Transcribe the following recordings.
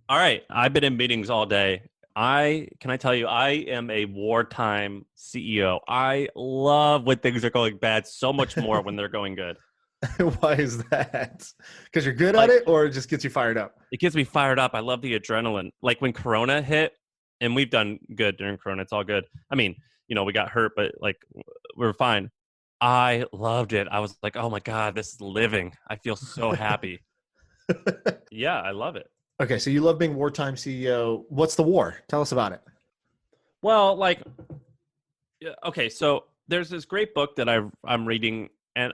All right. I've been in meetings all day. I tell you, I am a wartime CEO. I love when things are going bad so much more when they're going good. Why is that? Because you're good at Like it, or it just gets you fired up? it gets me fired up. I love the adrenaline. Like when Corona hit, and we've done good during Corona. It's all good. I mean, we got hurt, but like we're fine. I loved it. I was like, oh my God, this is living. I feel so happy. Yeah, I love it. Okay, so you love being wartime CEO. What's the war? Tell us about it. Well, like yeah, okay, so there's this great book that I'm reading, and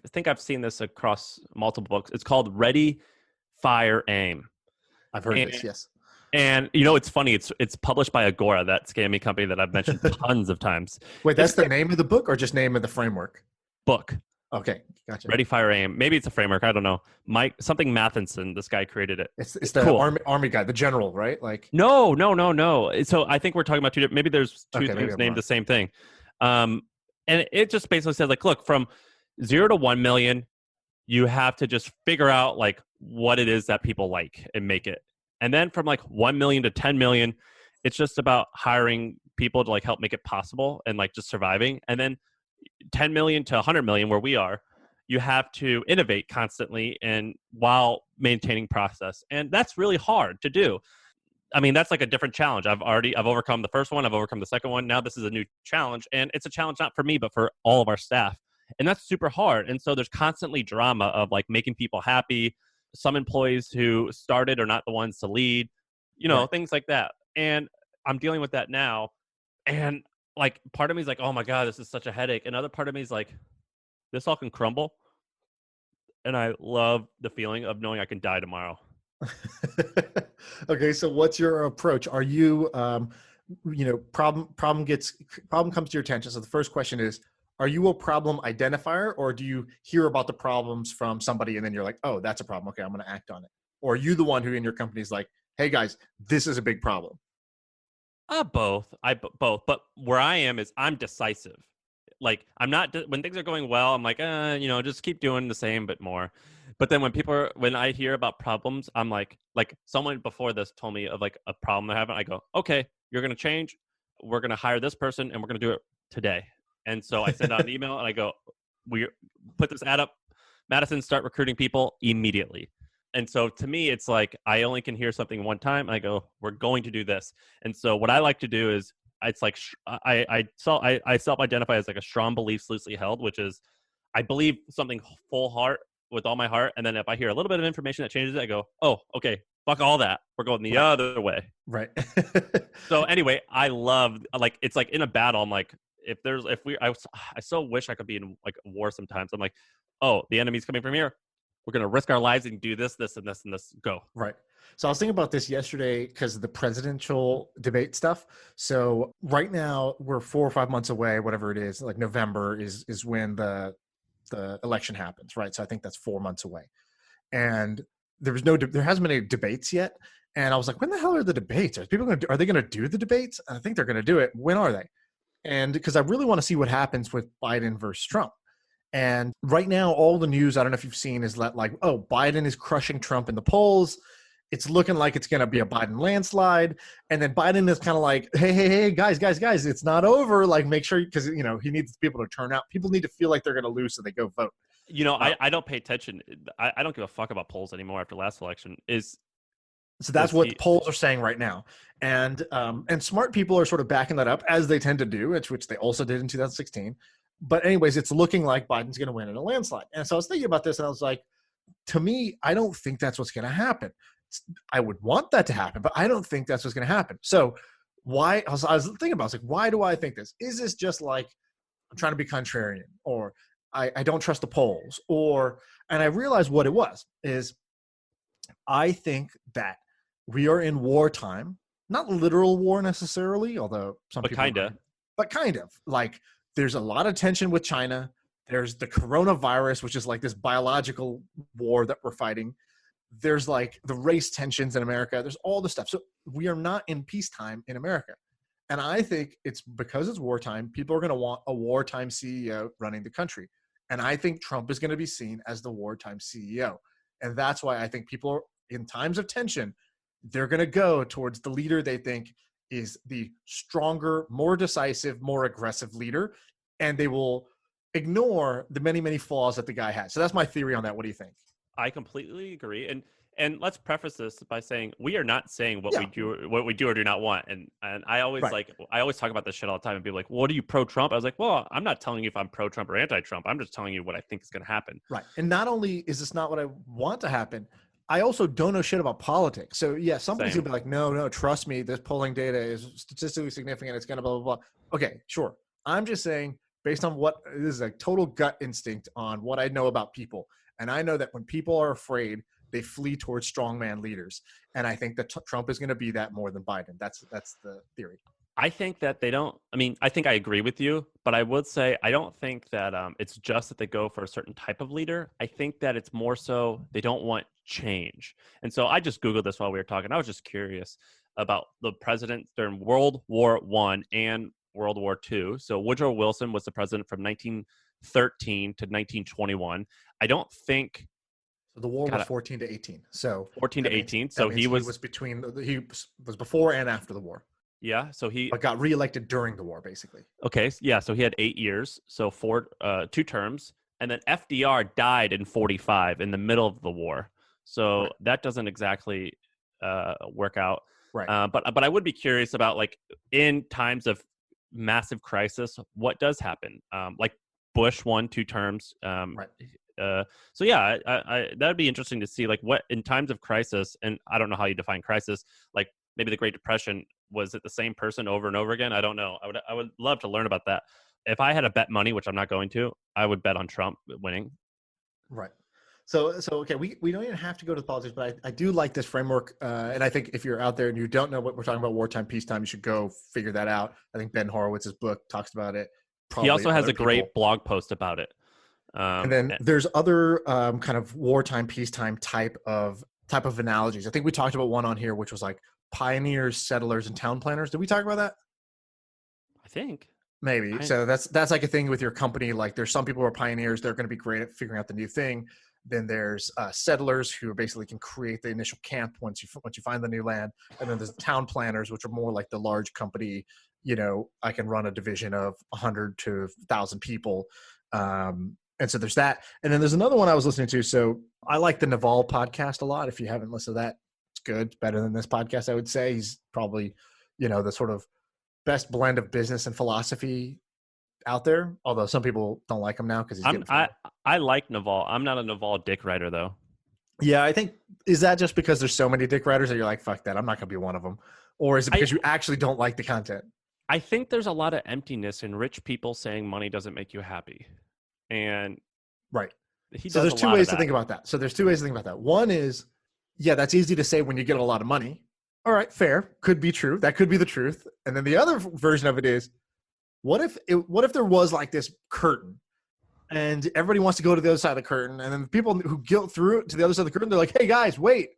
think I've seen this across multiple books. It's called Ready, Fire, Aim, I've heard and this, yes. it's funny. It's published by Agora, that scammy company that I've mentioned tons of times. Wait, It's that's a the great name of the book or just name of the framework? book. Okay, gotcha. Ready, Fire, Aim. Maybe it's a framework. I don't know. Mike something Matheson. This guy created it. It's It's the cool. army guy, the general, right? Like, No, no, no, no. So I think we're talking about two different. Maybe there's two okay, maybe things I'm named wrong. the same thing. Um, and it just basically says like, look, from 0 to 1 million, you have to just figure out like what it is that people like and make it. And then from like 1 million to 10 million, it's just about hiring people to like help make it possible and like just surviving. And then 10 million to 100 million, where we are, you have to innovate constantly and while maintaining process. And that's really hard to do. I mean, that's like a different challenge. I've overcome the first one. I've overcome the second one. Now this is a new challenge, and it's a challenge not for me, but for all of our staff. And that's super hard. And so there's constantly drama of like making people happy. Some employees who started are not the ones to lead, Right. things like that. And I'm dealing with that now. And like part of me is like, oh my God, this is such a headache. Another part of me is like, this all can crumble. And I love the feeling of knowing I can die tomorrow. Okay, so what's your approach? Are you, problem comes to your attention. So the first question is, are you a problem identifier, or do you hear about the problems from somebody and then you're like, oh, that's a problem. Okay, I'm going to act on it. Or are you the one who in your company is like, hey guys, this is a big problem? Both. Both. But where I am is I'm decisive. Like I'm not when things are going well. I'm like, just keep doing the same but more. But then when I hear about problems, I'm like someone before this told me of like a problem they're having. I go, okay, you're gonna change. We're gonna hire this person and we're gonna do it today. And so I send out an email and I go, we put this ad up. Madison, start recruiting people immediately. And so to me, it's like I only can hear something one time. And I go, we're going to do this. And so what I like to do is it's like I self identify as like a strong beliefs loosely held, which is I believe something full heart with all my heart, and then if I hear a little bit of information that changes it, I go, oh, okay, fuck all that. We're going the Right. other way. Right. So anyway, I love like it's like in a battle. I'm like, I so wish I could be in like a war sometimes. I'm like, oh, the enemy's coming from here. We're gonna risk our lives and do this, this, and this, and this. Go. Right. So I was thinking about this yesterday because of the presidential debate stuff. So right now we're 4 or 5 months away, whatever it is. Like November is when the election happens, right? So I think that's 4 months away, and there hasn't been any debates yet. And I was like, when the hell are the debates? Are they going to do the debates? I think they're going to do it. When are they? And because I really want to see what happens with Biden versus Trump. And right now, all the news, I don't know if you've seen, is that like, oh, Biden is crushing Trump in the polls. It's looking like it's going to be a Biden landslide. And then Biden is kind of like, hey, guys, it's not over. Like, make sure, because, he needs people to turn out. People need to feel like they're going to lose so they go vote. Uh, I don't pay attention. I don't give a fuck about polls anymore after last election. so that's Does what the he? polls are saying right now. And smart people are sort of backing that up, as they tend to do, which they also did in 2016. But anyways, it's looking like Biden's going to win in a landslide. And so I was thinking about this, and I was like, to me, I don't think that's what's going to happen. I would want that to happen, but I don't think that's what's going to happen. So why? I was thinking about, I was like, why do I think this? Is this just like I'm trying to be contrarian, or I don't trust the polls, and I realized what it was is I think that we are in wartime, not literal war necessarily, although some But people kinda. agree, but kind of like there's a lot of tension with China. There's the coronavirus, which is like this biological war that we're fighting. There's like the race tensions in America. There's all the stuff. So we are not in peacetime in America. And I think it's because it's wartime, people are going to want a wartime CEO running the country. And I think Trump is going to be seen as the wartime CEO. And that's why I think people are, in times of tension, they're going to go towards the leader they think is the stronger, more decisive, more aggressive leader, and they will ignore the many, many flaws that the guy has. So that's my theory on that. What do you think? I completely agree. And let's preface this by saying we are not saying Yeah, what we do or do not want. And I always right. I always talk about this shit all the time and be like, well, what are you pro Trump? I was like, well, I'm not telling you if I'm pro Trump or anti Trump. I'm just telling you what I think is going to happen. Right. And not only is this not what I want to happen, I also don't know shit about politics. So yeah, somebody's Same. gonna be like, no, trust me, this polling data is statistically significant. It's gonna blah blah blah. Okay, sure. I'm just saying, based on what this is a total gut instinct on what I know about people. And I know that when people are afraid, they flee towards strongman leaders. And I think that Trump is gonna be that more than Biden. That's the theory. I think that they don't. I mean, I think I agree with you, but I would say I don't think that it's just that they go for a certain type of leader. I think that it's more so they don't want change. And so I just Googled this while we were talking. I was just curious about the presidents during World War One and World War Two. So Woodrow Wilson was the president from 1913 to 1921. I don't think So the war was got 14 to 18. So 14 to that means 18. that So means he was before and after the war, yeah. So he but got reelected during the war, basically. Okay, yeah, so he had 8 years, so two terms, and then FDR died in 45 in the middle of the war, so Right. that doesn't exactly work out. Right. But I would be curious about like in times of massive crisis, what does happen? Like Bush won 2 terms. Right. So yeah, that'd be interesting to see like what in times of crisis, and I don't know how you define crisis, like maybe the Great Depression, was it the same person over and over again? I don't know. I would love to learn about that. If I had to bet money, which I'm not going to, I would bet on Trump winning. Right. So okay, we don't even have to go to the politics, but I do like this framework, and I think if you're out there and you don't know what we're talking about, wartime, peacetime, you should go figure that out. I think Ben Horowitz's book talks about it. He Probably also has other a people. great blog post about it. And then there's other kind of wartime, peacetime type of analogies. I think we talked about one on here, which was like pioneers, settlers, and town planners. Did we talk about that? I think Maybe. I, So that's like a thing with your company. Like there's some people who are pioneers. They're going to be great at figuring out the new thing. Then there's settlers who basically can create the initial camp once you find the new land. And then there's town planners, which are more like the large company. You know, I can run a division of 100 to 1,000 people. And so there's that. And then there's another one I was listening to. So I like the Naval podcast a lot. If you haven't listened to that, it's good. It's better than this podcast, I would say. He's probably, the sort of best blend of business and philosophy out there. Although some people don't like him now because he's getting fired. I like Naval. I'm not a Naval dick writer though. Yeah, I think, is that just because there's so many dick writers that you're like, fuck that, I'm not going to be one of them? Or is it I because you actually don't like the content? I think there's a lot of emptiness in rich people saying money doesn't make you happy, and Right. he So does there's a two lot of ways to that. think about that. One is, yeah, that's easy to say when you get a lot of money. All right, fair. Could be true. That could be the truth. And then the other version of it is, what if there was like this curtain and everybody wants to go to the other side of the curtain, and then the people who guilt through it to the other side of the curtain, they're like, hey guys, wait,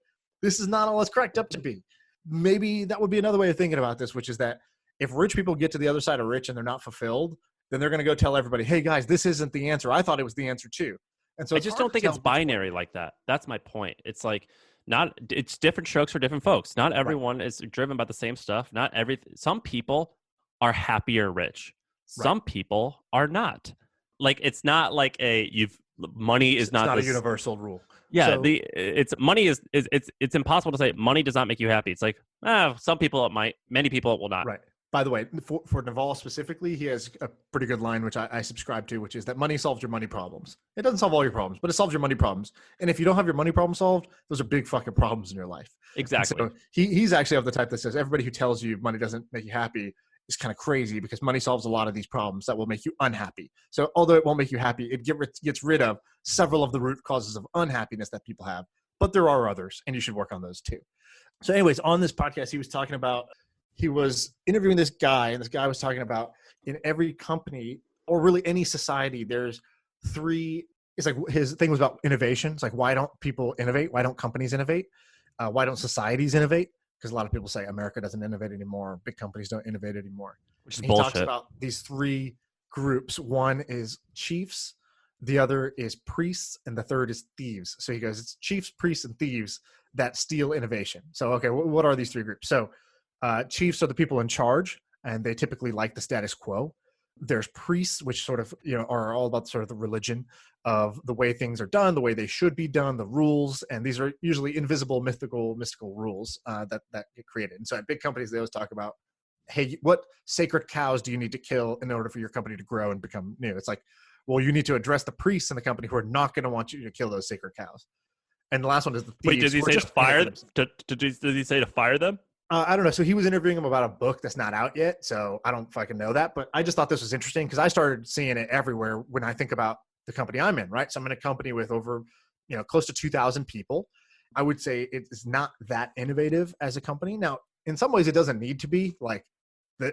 this is not all it's cracked up to be. Maybe that would be another way of thinking about this, which is that if rich people get to the other side of rich and they're not fulfilled, then they're going to go tell everybody, hey guys, this isn't the answer. I thought it was the answer too. And so I it's just hard don't to think tell it's which one. binary like that. That's my point. It's like it's different strokes for different folks. Not Right, everyone is driven by the same stuff. Not every Some people are happier rich. right. Some people are not. Like it's not like money is It's not not a this. universal rule. Yeah, So it's money is it's impossible to say money does not make you happy. It's like some people it might, many people it will not. right. By the way, for Naval specifically, he has a pretty good line, which I subscribe to, which is that money solves your money problems. It doesn't solve all your problems, but it solves your money problems. And if you don't have your money problem solved, those are big fucking problems in your life. And Exactly. so he's actually of the type that says everybody who tells you money doesn't make you happy is kind of crazy, because money solves a lot of these problems that will make you unhappy. So although it won't make you happy, it gets rid of several of the root causes of unhappiness that people have. But there are others, and you should work on those too. So anyways, on this podcast, he was interviewing this guy, and this guy was talking about, in every company, or really any society, there's three. It's like his thing was about innovation. It's like, why don't people innovate? Why don't companies innovate? Why don't societies innovate? Because a lot of people say America doesn't innovate anymore. Big companies don't innovate anymore. Which is And he talks bullshit. about these three groups. One is chiefs, the other is priests, and the third is thieves. So he goes, it's chiefs, priests, and thieves that steal innovation. So, okay, what are these three groups? So, chiefs are the people in charge, and they typically like the status quo. There's priests, which sort of are all about sort of the religion of the way things are done, the way they should be done, the rules, and these are usually invisible, mystical rules that get created. And so at big companies, they always talk about, hey, what sacred cows do you need to kill in order for your company to grow and become new? It's like, well, you need to address the priests in the company who are not going to want you to kill those sacred cows. And the last one is the Wait, thieves. did he say to fire? Did he say to fire them? I don't know. So he was interviewing him about a book that's not out yet. So I don't fucking know that. But I just thought this was interesting because I started seeing it everywhere when I think about the company I'm in, right? So I'm in a company with over, close to 2,000 people. I would say it is not that innovative as a company. Now, in some ways, it doesn't need to be. Like the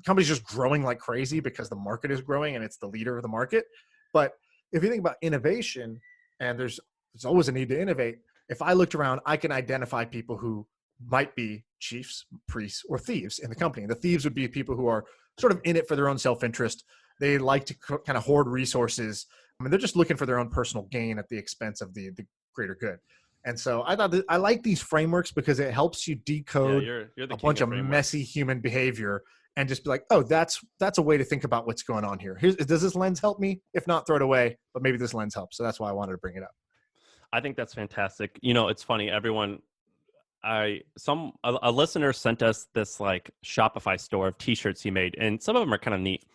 company's just growing like crazy because the market is growing and it's the leader of the market. But if you think about innovation, and there's always a need to innovate. If I looked around, I can identify people who might be chiefs, priests, or thieves in the company. And the thieves would be people who are sort of in it for their own self-interest. They like to kind of hoard resources. I mean, they're just looking for their own personal gain at the expense of the greater good. And so I thought that I like these frameworks because it helps you decode you're the a bunch of messy human behavior and just be like, oh, that's a way to think about what's going on here. Does this lens help me? If not, throw it away. But maybe this lens helps. So that's why I wanted to bring it up. I think that's fantastic. It's funny. Everyone, a listener sent us this like Shopify store of T-shirts he made, and some of them are kind of neat.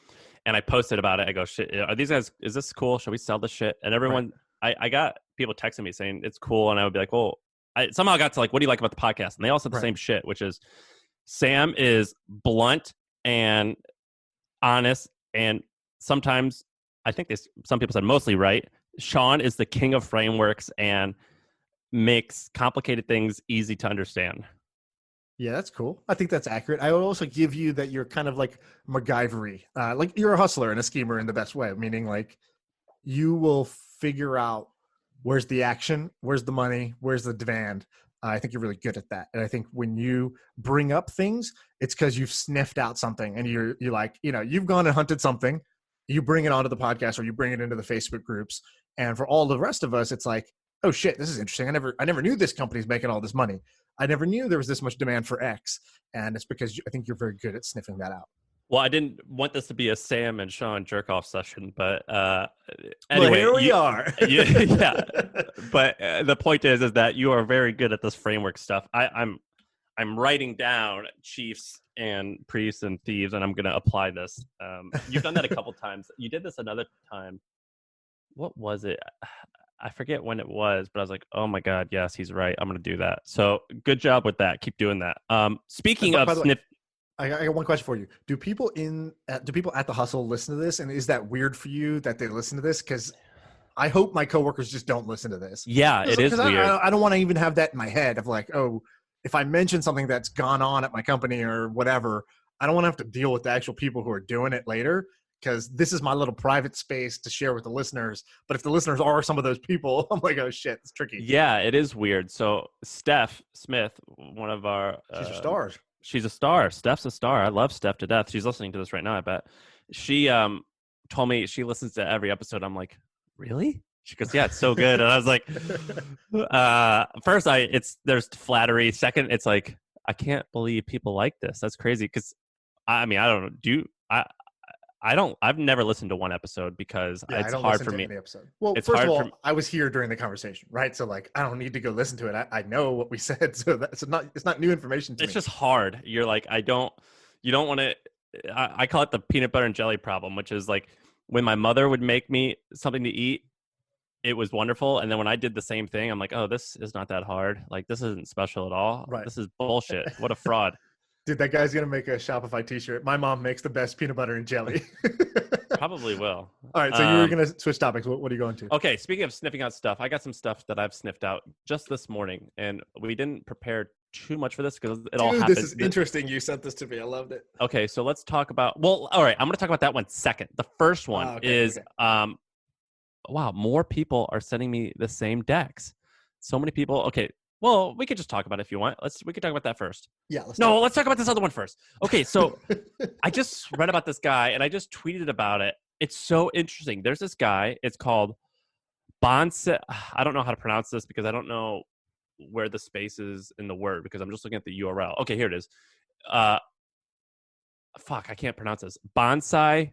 And I posted about it. I go, shit, are these guys? Is this cool? Should we sell this shit? And everyone, right. I got people texting me saying it's cool, and I would be like, well, I somehow got to like, what do you like about the podcast? And they all said the same shit, which is Sam is blunt and honest, and sometimes I think some people said mostly right. Sean is the king of frameworks and makes complicated things easy to understand. Yeah, that's cool. I think that's accurate. I would also give you that you're kind of like MacGyver-y. Like you're a hustler and a schemer in the best way, meaning like you will figure out where's the action, where's the money, where's the demand. I think you're really good at that. And I think when you bring up things, it's because you've sniffed out something and you're like, you've gone and hunted something, you bring it onto the podcast or you bring it into the Facebook groups. And for all the rest of us, it's like, oh shit, this is interesting. I never knew this company's making all this money. I never knew there was this much demand for X. And it's because I think you're very good at sniffing that out. Well, I didn't want this to be a Sam and Sean jerk-off session, but anyway, here we are. Yeah. But the point is that you are very good at this framework stuff. I'm writing down chiefs and priests and thieves, and I'm going to apply this. You've done that a couple times. You did this another time. What was it? I forget when it was, but I was like, oh my God, yes, he's right. I'm going to do that. So good job with that. Keep doing that. Speaking of sniff. I got one question for you. Do people at the hustle listen to this? And is that weird for you that they listen to this? Because I hope my coworkers just don't listen to this. Yeah, it is weird. I don't want to even have that in my head of like, oh, if I mention something that's gone on at my company or whatever, I don't want to have to deal with the actual people who are doing it later. Because this is my little private space to share with the listeners. But if the listeners are some of those people, I'm like, oh shit, it's tricky. Yeah, it is weird. So Steph Smith, one of our... she's a star. She's a star. Steph's a star. I love Steph to death. She's listening to this right now, I bet. She told me she listens to every episode. I'm like, really? She goes, yeah, it's so good. And I was like, first, there's flattery. Second, it's like, I can't believe people like this. That's crazy. Because, I mean, I don't know. I've never listened to one episode because it's hard for me. Well, it's first of all, I was here during the conversation, right? So like, I don't need to go listen to it. I know what we said. So it's not new information to me. It's just hard. You're like, you don't want to, I call it the peanut butter and jelly problem, which is like when my mother would make me something to eat, it was wonderful. And then when I did the same thing, I'm like, oh, this is not that hard. Like, this isn't special at all. Right. This is bullshit. What a fraud. Dude, that guy's going to make a Shopify t-shirt. My mom makes the best peanut butter and jelly. Probably will. All right, so you were going to switch topics. What are you going to? Okay, speaking of sniffing out stuff, I got some stuff that I've sniffed out just this morning, and we didn't prepare too much for this because all happened. This is interesting. You sent this to me. I loved it. Okay, so let's talk about... Well, all right, I'm going to talk about that one second. The first one is... Okay. Wow, more people are sending me the same decks. So many people... Okay, well, we could just talk about it if you want. We could talk about that first. Yeah. Let's talk about this other one first. Okay, so I just read about this guy and I just tweeted about it. It's so interesting. There's this guy. It's called Bonse. I don't know how to pronounce this because I don't know where the space is in the word because I'm just looking at the URL. Okay, here it is. Uh, fuck, I can't pronounce this. Bonsai,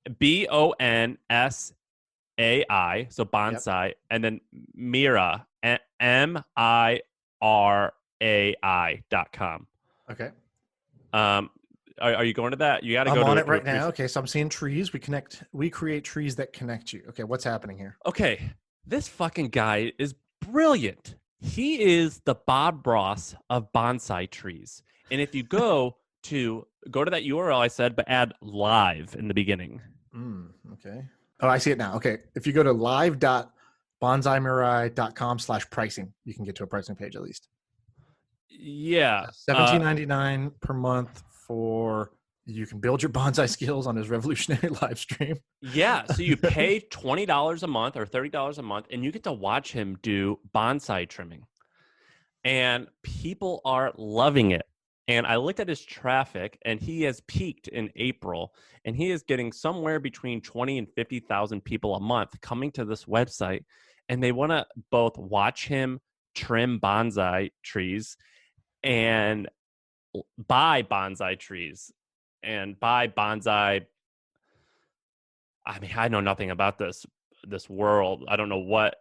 BONSAI, so Yep. bonsai, and then Mira, MIRAI.com. Okay. Are you going to that? You got to I'm go on to it it to right now. Okay, so I'm seeing trees. We create trees that connect you. Okay, what's happening here? Okay, this fucking guy is brilliant. He is the Bob Ross of bonsai trees. And if you go to that URL I said, but add live in the beginning. Okay. Oh, I see it now. Okay. If you go to live.bonsaimurai.com/pricing, you can get to a pricing page at least. Yeah. $17.99 per month for you can build your bonsai skills on his revolutionary live stream. Yeah. So you pay $20 a month or $30 a month, and you get to watch him do bonsai trimming. And people are loving it. And I looked at his traffic, and he has peaked in April, and he is getting somewhere between 20 and 50,000 people a month coming to this website, and they want to both watch him trim bonsai trees and buy bonsai trees and buy bonsai. I mean, I know nothing about this world. I don't know what.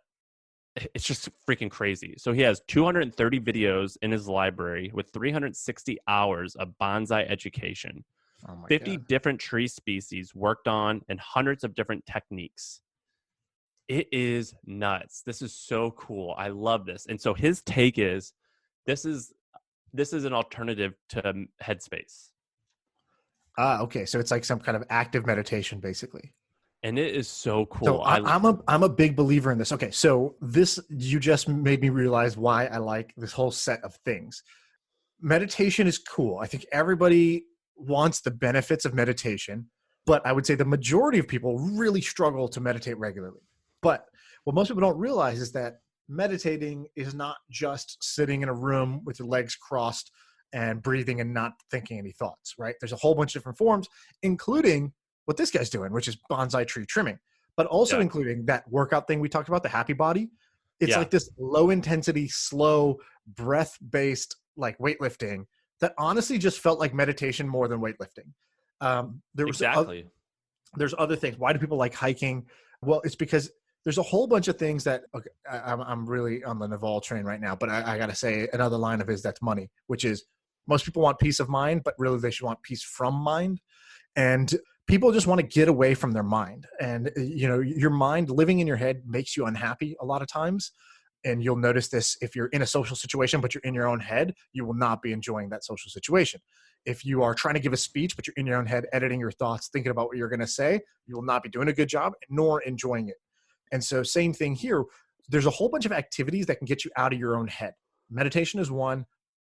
It's just freaking crazy. So he has 230 videos in his library with 360 hours of bonsai education, Oh my 50 God. different tree species worked on, and hundreds of different techniques. It is nuts. This is so cool. I love this. And so his take is this is an alternative to Headspace. Okay. So it's like some kind of active meditation, basically. And it is so So cool. I'm a big believer in this. Okay, so this you just made me realize why I like this whole set of things. Meditation is cool. I think everybody wants the benefits of meditation, but I would say the majority of people really struggle to meditate regularly. But what most people don't realize is that meditating is not just sitting in a room with your legs crossed and breathing and not thinking any thoughts, right? There's a whole bunch of different forms, including what this guy's doing, which is bonsai tree trimming, but also Yeah. including that workout thing we talked about, the happy body. It's Yeah. like this low intensity, slow, breath based like weightlifting that honestly just felt like meditation more than weightlifting. There was Exactly. there's other things. Why do people like hiking? Well, it's because there's a whole bunch of things that okay, I'm really on the Naval train right now, but I got to say another line of his that's money, which is most people want peace of mind, but really they should want peace from mind. And people just want to get away from their mind. And, you know, your mind living in your head makes you unhappy a lot of times. And you'll notice this if you're in a social situation, but you're in your own head, you will not be enjoying that social situation. If you are trying to give a speech, but you're in your own head, editing your thoughts, thinking about what you're going to say, you will not be doing a good job nor enjoying it. And so same thing here. There's a whole bunch of activities that can get you out of your own head. Meditation is one,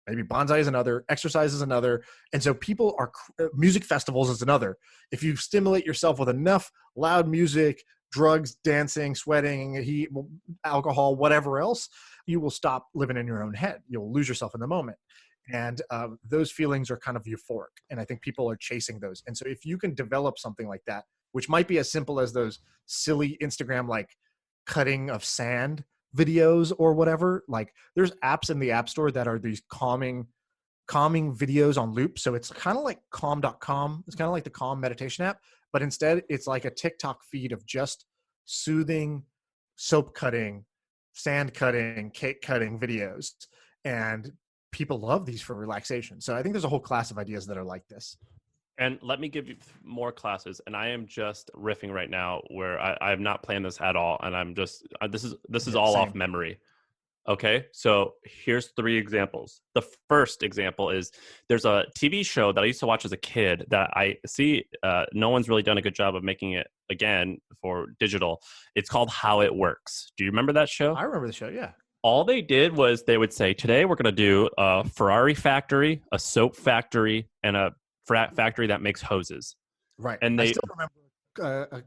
maybe bonsai is another, exercise is another. And so people are music festivals is another. If you stimulate yourself with enough loud music, drugs, dancing, sweating, heat, alcohol, whatever else, you will stop living in your own head. You'll lose yourself in the moment. And those feelings are kind of euphoric. And I think people are chasing those. And so if you can develop something like that, which might be as simple as those silly Instagram, like cutting of sand videos or whatever, like there's apps in the app store that are these calming videos on loop. So it's kind of like calm.com. It's kind of like the Calm meditation app, but instead it's like a TikTok feed of just soothing soap cutting, sand cutting, cake cutting videos. And people love these for relaxation. So I think there's a whole class of ideas that are like this. And let me give you more classes. And I am just riffing right now where I have not planned this at all. And I'm just, this is all Same. off memory. Okay. So here's 3 examples. The first example is there's a TV show that I used to watch as a kid that I see no one's really done a good job of making it again for digital. It's called How It Works. Do you remember that show? I remember the show. Yeah. All they did was they would say, today we're going to do a Ferrari factory, a soap factory, and a factory that makes hoses. Right. And I they still remember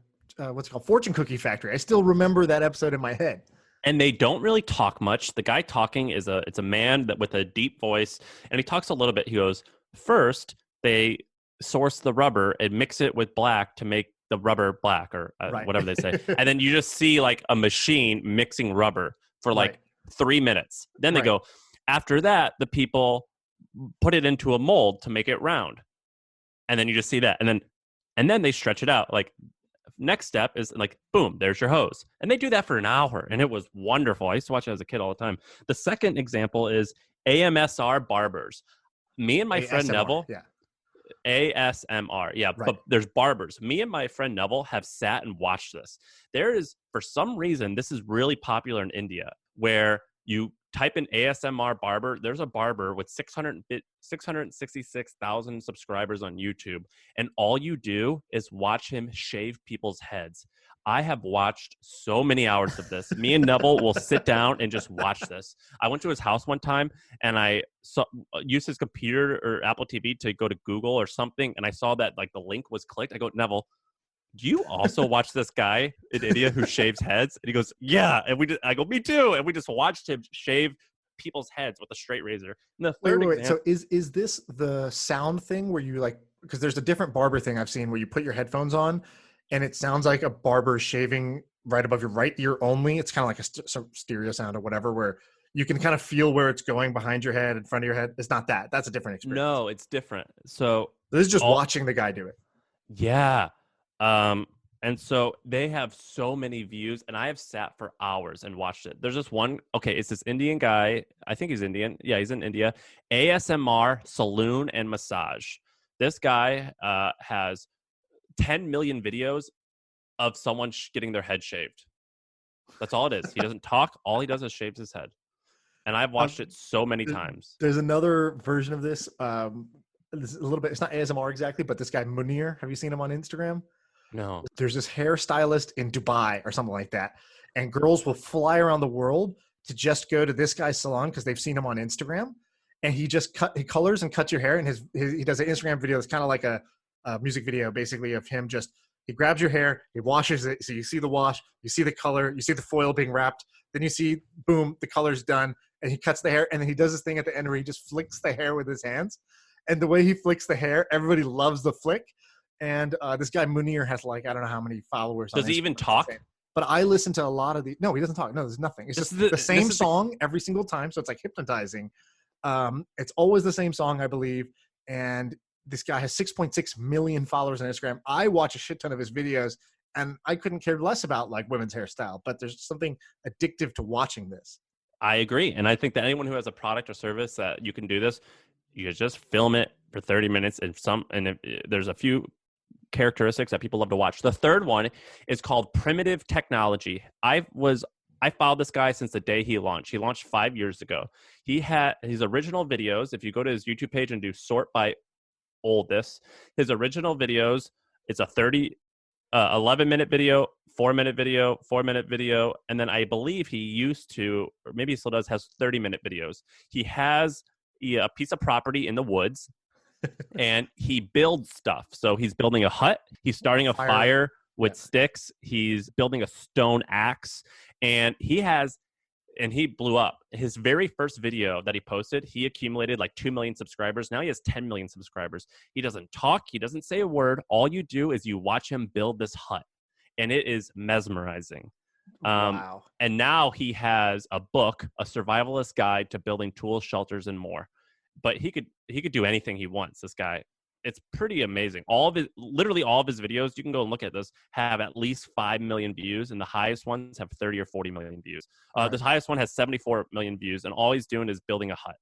what's it called? Fortune Cookie Factory. I still remember that episode in my head. and they don't really talk much. The guy talking is it's a man that with a deep voice, and he talks a little bit. He goes, first they source the rubber and mix it with black to make the rubber black, or Right. whatever they say. And then you just see like a machine mixing rubber for like Right. 3 minutes. Then they Right. go, after that, the people put it into a mold to make it round. And then you just see that. And then they stretch it out. Like, next step is like, boom, there's your hose. And they do that for an hour. And it was wonderful. I used to watch it as a kid all the time. The second example is AMSR barbers. Me and my friend ASMR. Neville, Yeah. ASMR. Yeah, Right. but there's barbers. Me and my friend Neville have sat and watched this. There is, for some reason, this is really popular in India, where you type in ASMR barber. There's a barber with 666,000 subscribers on YouTube, and all you do is watch him shave people's heads. I have watched so many hours of this. Me and Neville will sit down and just watch this. I went to his house one time and I used his computer or Apple TV to go to Google or something, and I saw that like the link was clicked. I go, Neville, do you also watch this guy in India who shaves heads? And he goes, yeah. And I go, me too. And we just watched him shave people's heads with a straight razor. And the third Wait. example, So is this the sound thing where you like, because there's a different barber thing I've seen where you put your headphones on and it sounds like a barber shaving right above your right ear only. It's kind of like some stereo sound or whatever, where you can kind of feel where it's going behind your head, in front of your head. It's not that. That's a different experience. no, it's different. So This is just watching the guy do it. yeah. And so they have so many views, and I have sat for hours and watched it. There's this one, okay, it's this Indian guy. I think he's Indian. Yeah, he's in India. ASMR Saloon and Massage. This guy has 10 million videos of someone getting their head shaved. That's all it is. He doesn't talk. All he does is shaves his head. And I've watched it so many times. There's another version of this. This is a little bit, it's not ASMR exactly, but this guy Munir, have you seen him on Instagram? No. There's this hairstylist in Dubai or something like that, and girls will fly around the world to just go to this guy's salon because they've seen him on Instagram, and he colors and cuts your hair, and he does an Instagram video that's kind of like a music video basically of him just, he grabs your hair, he washes it, so you see the wash, you see the color, you see the foil being wrapped, then you see, boom, the color's done, and he cuts the hair, and then he does this thing at the end where he just flicks the hair with his hands, and the way he flicks the hair, everybody loves the flick. And this guy Munir has like, I don't know how many followers. Does he even talk? But I listen to a lot of the, no, he doesn't talk. No, there's nothing. It's just the same song every single time. So it's like hypnotizing. It's always the same song, I believe. And this guy has 6.6 million followers on Instagram. I watch a shit ton of his videos, and I couldn't care less about like women's hairstyle, but there's something addictive to watching this. I agree. And I think that anyone who has a product or service that you can do this, you just film it for 30 minutes and there's a few characteristics that people love to watch. The third one is called Primitive Technology. I followed this guy since the day he launched. He launched 5 years ago. He had his original videos. If you go to his YouTube page and do sort by oldest, his original videos, it's a 11-minute video, 4-minute video, 4-minute video, and then I believe he used to, or maybe he still does, has 30-minute videos. He has a piece of property in the woods, and he builds stuff. So he's building a hut. He's starting a fire with sticks. He's building a stone axe, and he blew up. His very first video that he posted, he accumulated like 2 million subscribers. Now he has 10 million subscribers. He doesn't talk. He doesn't say a word. All you do is you watch him build this hut, and it is mesmerizing. Wow. And now he has a book, A Survivalist Guide to Building Tools, Shelters, and More. But he could do anything he wants, this guy. It's pretty amazing. Literally all of his videos, you can go and look at this, have at least 5 million views, and the highest ones have 30 or 40 million views. Right. The highest one has 74 million views, and all he's doing is building a hut.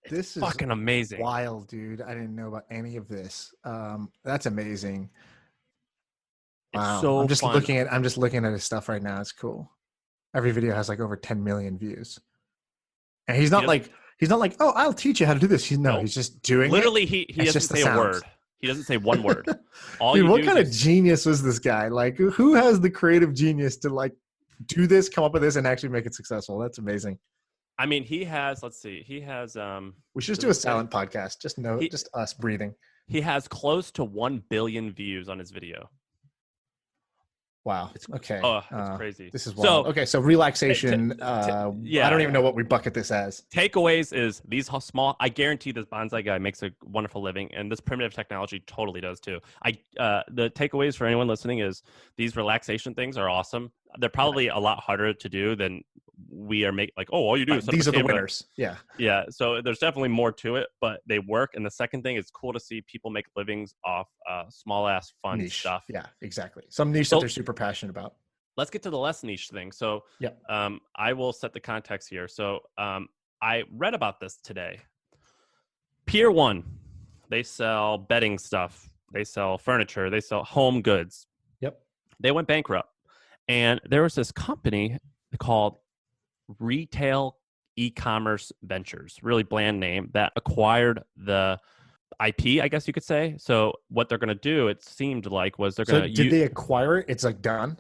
This is fucking amazing. Wild, dude. I didn't know about any of this. That's amazing. Wow. It's so I'm just fun. looking at his stuff right now. It's cool. Every video has like over 10 million views. And he's not like, oh, I'll teach you how to do this. He's just doing literally, it. he doesn't say a word. He doesn't say one word. Dude, what kind of genius was this guy? Like, who has the creative genius to like do this, come up with this, and actually make it successful? That's amazing. I mean, he has, let's see, he has we should just do a silent podcast. Just us breathing. He has close to 1 billion views on his video. Wow. Okay. Oh, it's crazy. This is wild. Okay, so relaxation. Yeah. I don't even know what we bucket this as. Takeaways is these small. I guarantee this bonsai guy makes a wonderful living, and this primitive technology totally does too. The takeaways for anyone listening is these relaxation things are awesome. They're probably a lot harder to do than we are like, oh, all you do is Right. set up a These are the camera. winners. Yeah. Yeah, so there's definitely more to it, but they work. And the second thing, it's cool to see people make livings off small ass fun Niche. stuff. Yeah, exactly. Some niche that they're So super passionate about. let's get to the less niche thing. So Yep. I will set the context here. So I read about this today. Pier 1, they sell bedding stuff, they sell furniture, they sell home goods. Yep. They went bankrupt. And there was this company called Retail E-commerce Ventures, really bland name, that acquired the IP, I guess you could say. So what they're going to do, it seemed like, was they're So going to did they acquire it? It's like done.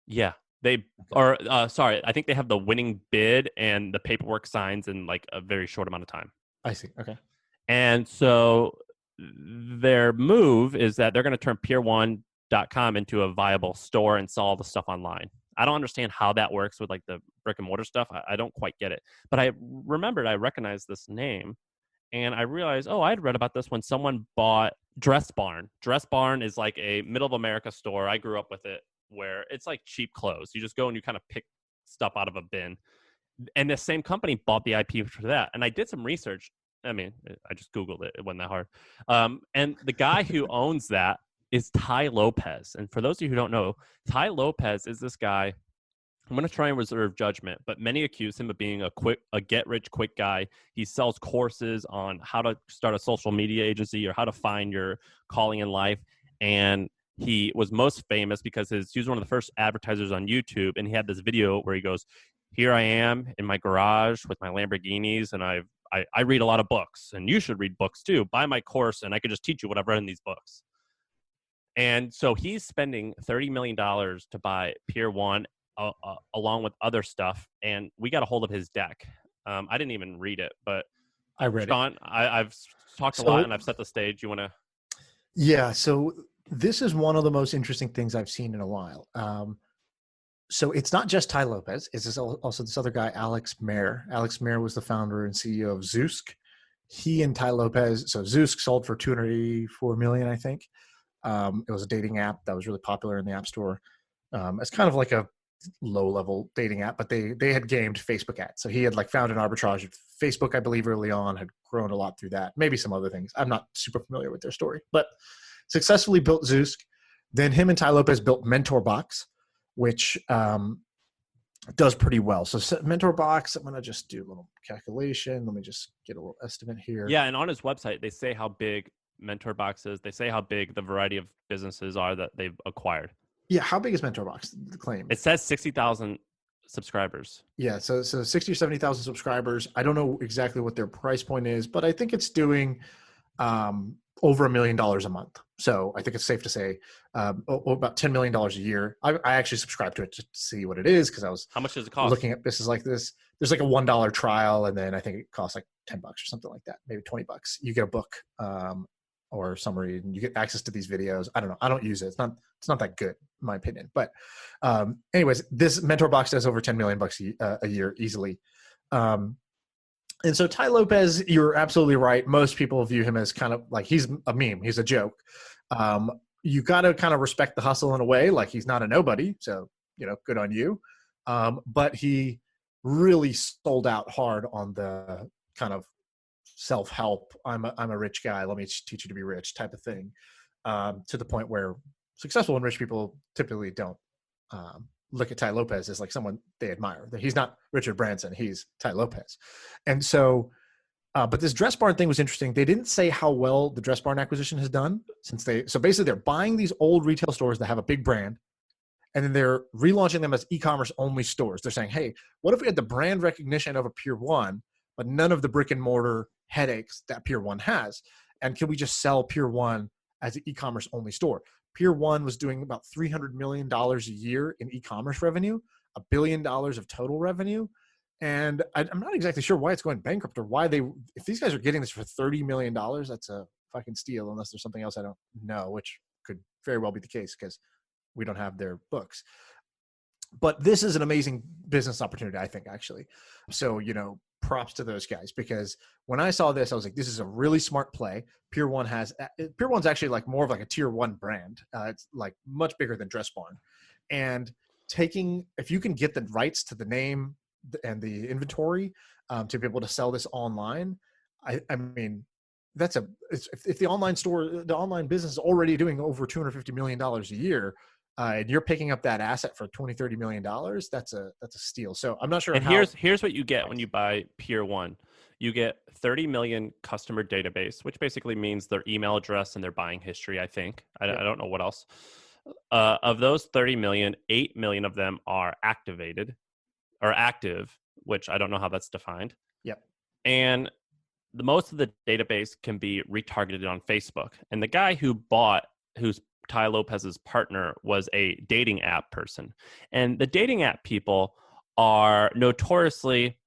yeah, they or sorry, I think they have the winning bid and the paperwork signs in like a very short amount of time. I see. Okay. And so their move is that they're going to turn Pier1.com into a viable store and sell all the stuff online. I don't understand how that works with like the brick and mortar stuff. I don't quite get it. But I remembered I recognized this name and I realized, oh, I had read about this when someone bought Dress Barn. Dress Barn is like a middle of America store. I grew up with it where it's like cheap clothes. You just go and you kind of pick stuff out of a bin. And the same company bought the IP for that. And I did some research. I mean, I just Googled it. It wasn't that hard. And the guy who owns that is Ty Lopez. And for those of you who don't know, Ty Lopez is this guy. I'm going to try and reserve judgment, but many accuse him of being a get-rich-quick guy. He sells courses on how to start a social media agency or how to find your calling in life. And he was most famous because he was one of the first advertisers on YouTube, and he had this video where he goes, "Here I am in my garage with my Lamborghinis, and I read a lot of books, and you should read books too. Buy my course, and I could just teach you what I've read in these books." And so he's spending $30 million to buy Pier 1 along with other stuff. And we got a hold of his deck. I didn't even read it, but I read Sean, I've talked a So- lot and I've set the stage. You want to? it. Yeah. So this is one of the most interesting things I've seen in a while. So it's not just Ty Lopez. It's also this other guy, Alex Mayer. Alex Mayer was the founder and CEO of Zeusk. He and Ty Lopez. So Zeusk sold for $284 million, I think. It was a dating app that was really popular in the App Store. It's kind of like a low-level dating app, but they had gamed Facebook ads. So he had like found an arbitrage of Facebook, I believe, early on, had grown a lot through that. Maybe some other things. I'm not super familiar with their story, but successfully built Zeusk. Then him and Ty Lopez built MentorBox, which does pretty well. So MentorBox, I'm going to just do a little calculation. Let me just get a little estimate here. Yeah, and on his website, they say how big MentorBox is. They say how big the variety of businesses are that they've acquired. Yeah, how big is MentorBox? The claim. It says 60,000 subscribers. Yeah, so 60 or 70,000 subscribers. I don't know exactly what their price point is, but I think it's doing over $1 million a month. So I think it's safe to say about $10 million a year. I actually subscribed to it to see what it is because I was How much does it cost? looking at businesses like this. There's like a $1 trial, and then I think it costs like $10 or something like that, maybe $20. You get a book or summary, and you get access to these videos. I don't know. I don't use it. It's not that good, in my opinion. But anyways, this MentorBox does over $10 million a year easily. And so Ty Lopez, you're absolutely right. Most people view him as kind of like he's a meme. He's a joke. You got to kind of respect the hustle in a way. Like he's not a nobody, so good on you. But he really sold out hard on the kind of self-help. I'm a rich guy. Let me teach you to be rich type of thing. To the point where successful and rich people typically don't look at Ty Lopez as like someone they admire. He's not Richard Branson. He's Ty Lopez. And so, but this Dress Barn thing was interesting. They didn't say how well the Dress Barn acquisition has done so basically they're buying these old retail stores that have a big brand, and then they're relaunching them as e-commerce only stores. They're saying, hey, what if we had the brand recognition of a Pier 1, but none of the brick and mortar headaches that Pier 1 has? And can we just sell Pier 1 as an e-commerce only store? Pier 1 was doing about $300 million a year in e-commerce revenue, $1 billion of total revenue. And I'm not exactly sure why it's going bankrupt or why if these guys are getting this for $30 million, that's a fucking steal, unless there's something else I don't know, which could very well be the case because we don't have their books. But this is an amazing business opportunity, I think, actually. So, props to those guys, because when I saw this, I was like, this is a really smart play. Pier 1's actually like more of like a tier 1 brand. It's like much bigger than Dress Barn. And if you can get the rights to the name, and the inventory to be able to sell this online. I mean, that's if the online business is already doing over $250 million a year, and you're picking up that asset for $20-30 million, that's a steal. So I'm not sure And how. here's what you get when you buy Pier 1. You get 30 million customer database, which basically means their email address and their buying history, I think. I don't know what else. Of those 30 million, 8 million of them are activated or active, which I don't know how that's defined. Yep. And most of the database can be retargeted on Facebook. And the guy who's Ty Lopez's partner was a dating app person. And the dating app people are notoriously,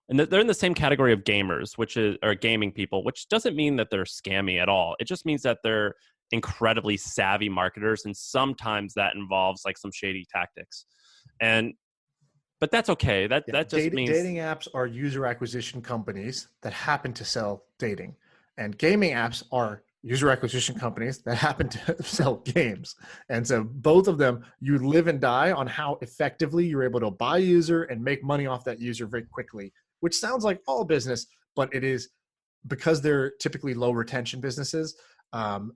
and they're in the same category of gamers, or gaming people, which doesn't mean that they're scammy at all. It just means that they're incredibly savvy marketers, and sometimes that involves like some shady tactics. But that's okay. That just means dating apps are user acquisition companies that happen to sell dating, and gaming apps are user acquisition companies that happen to sell games. And so both of them, you live and die on how effectively you're able to buy a user and make money off that user very quickly, which sounds like all business, but it is, because they're typically low retention businesses.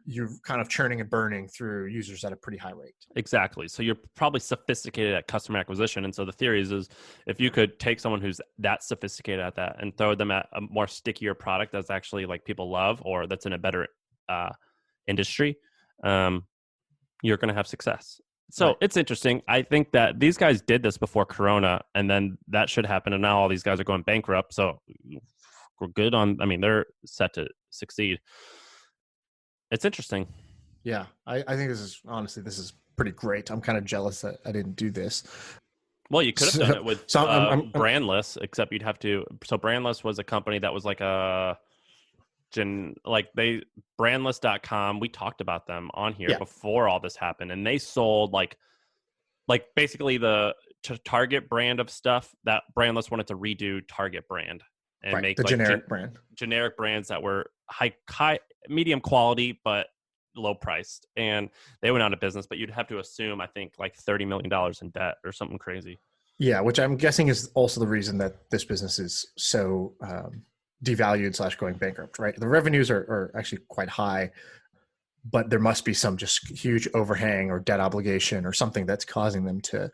You're kind of churning and burning through users at a pretty high rate. Exactly. So you're probably sophisticated at customer acquisition. And so the theory is if you could take someone who's that sophisticated at that and throw them at a more stickier product that's actually like people love, or that's in a better industry, you're going to have success. So Right. It's interesting. I think that these guys did this before Corona, and then that should happen. And now all these guys are going bankrupt. So we're good they're set to succeed. It's interesting. Yeah, I think this is pretty great. I'm kind of jealous that I didn't do this. Well, you could have done it with I'm Brandless, except you'd have to. So Brandless was a company that was like Brandless.com. We talked about them on here before all this happened, and they sold like basically the Target brand of stuff that Brandless wanted to redo Target brand and make the like generic brands that were high medium quality but low priced, and they went out of business. But you'd have to assume, I think, like $30 million in debt or something crazy. Yeah, which I'm guessing is also the reason that this business is so devalued / going bankrupt, right? The revenues are actually quite high, but there must be some just huge overhang or debt obligation or something that's causing them to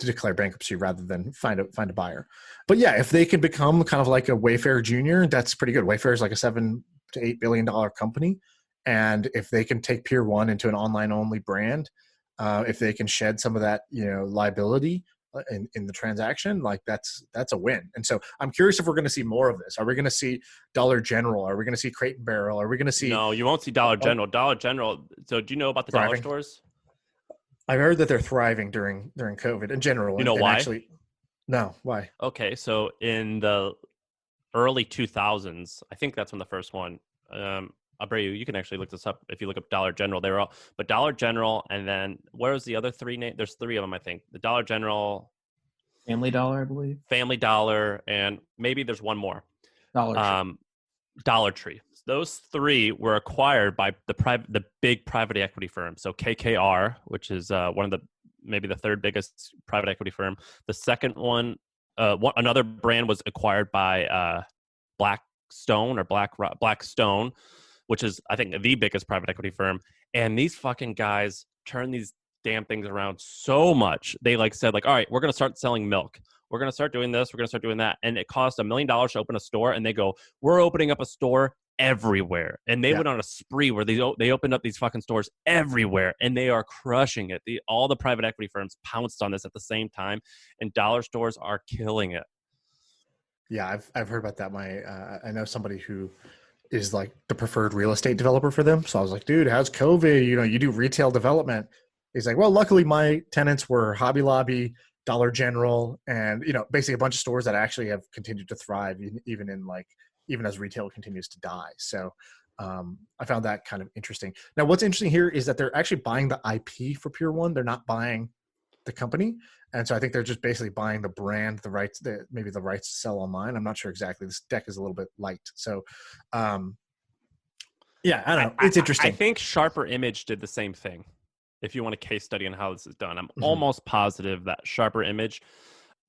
declare bankruptcy rather than find a buyer. But yeah, if they can become kind of like a Wayfair Junior, that's pretty good. Wayfair is like a $7 to $8 billion company. And if they can take Pier 1 into an online only brand, if they can shed some of that, liability in the transaction, like that's a win. And so I'm curious if we're going to see more of this. Are we going to see Dollar General? Are we going to see Crate and Barrel? Are we going to see? No, you won't see Dollar General. Dollar General. So do you know about the thriving? dollar stores? I've heard that they're thriving during COVID in general. You know why? Actually, no, why? Okay, so in the early 2000s, I think that's when the first one. Abreu, you can actually look this up if you look up Dollar General. They were all, but Dollar General, and then where's the other three names? There's three of them, I think. The Dollar General, Family Dollar, I believe. Family Dollar, and maybe there's one more. Dollar Tree. Dollar Tree. Those three were acquired by the big private equity firm. So KKR, which is maybe the third biggest private equity firm. The second one, another brand was acquired by Blackstone, which is, I think, the biggest private equity firm. And these fucking guys turn these damn things around so much. They said, all right, we're going to start selling milk. We're going to start doing this. We're going to start doing that. And it cost $1 million to open a store. And they go, we're opening up a store everywhere. And they went on a spree where they opened up these fucking stores everywhere. And they are crushing it. All the private equity firms pounced on this at the same time. And dollar stores are killing it. Yeah, I've heard about that. I know somebody who is like the preferred real estate developer for them. So I was like, dude, how's COVID? You do retail development. He's like, well, luckily my tenants were Hobby Lobby, Dollar General, and basically a bunch of stores that actually have continued to thrive even as retail continues to die. So I found that kind of interesting. Now, what's interesting here is that they're actually buying the IP for Pier 1. They're not buying the company. And so I think they're just basically buying the brand, the rights, maybe the rights to sell online. I'm not sure exactly. This deck is a little bit light. So yeah, I don't know. It's interesting. I think Sharper Image did the same thing. If you want a case study on how this is done, I'm almost positive that Sharper Image,